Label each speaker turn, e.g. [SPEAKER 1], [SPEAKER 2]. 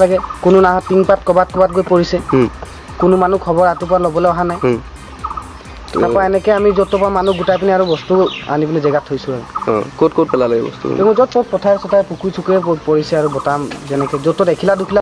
[SPEAKER 1] লাগে কোনো না টিংপাত কবাত গৈ পৰিছে কোনো মানুহ খবৰ ৰাতিপুৱা ল'বলৈ অহা নাই তাৰপৰা এনেকৈ আমি য'ত পৰা মানুহ গোটাই পিনি আৰু বস্তু আনি পিনি জেগাত থৈছোঁ আৰু
[SPEAKER 2] ক'ত পেলালে বস্তু
[SPEAKER 1] য'ত পথাৰে চথাৰে পুখুৰী চুখুৰীয়ে পৰিছে আৰু বতাহ যেনেকৈ য'ত এখিলা দুখিলা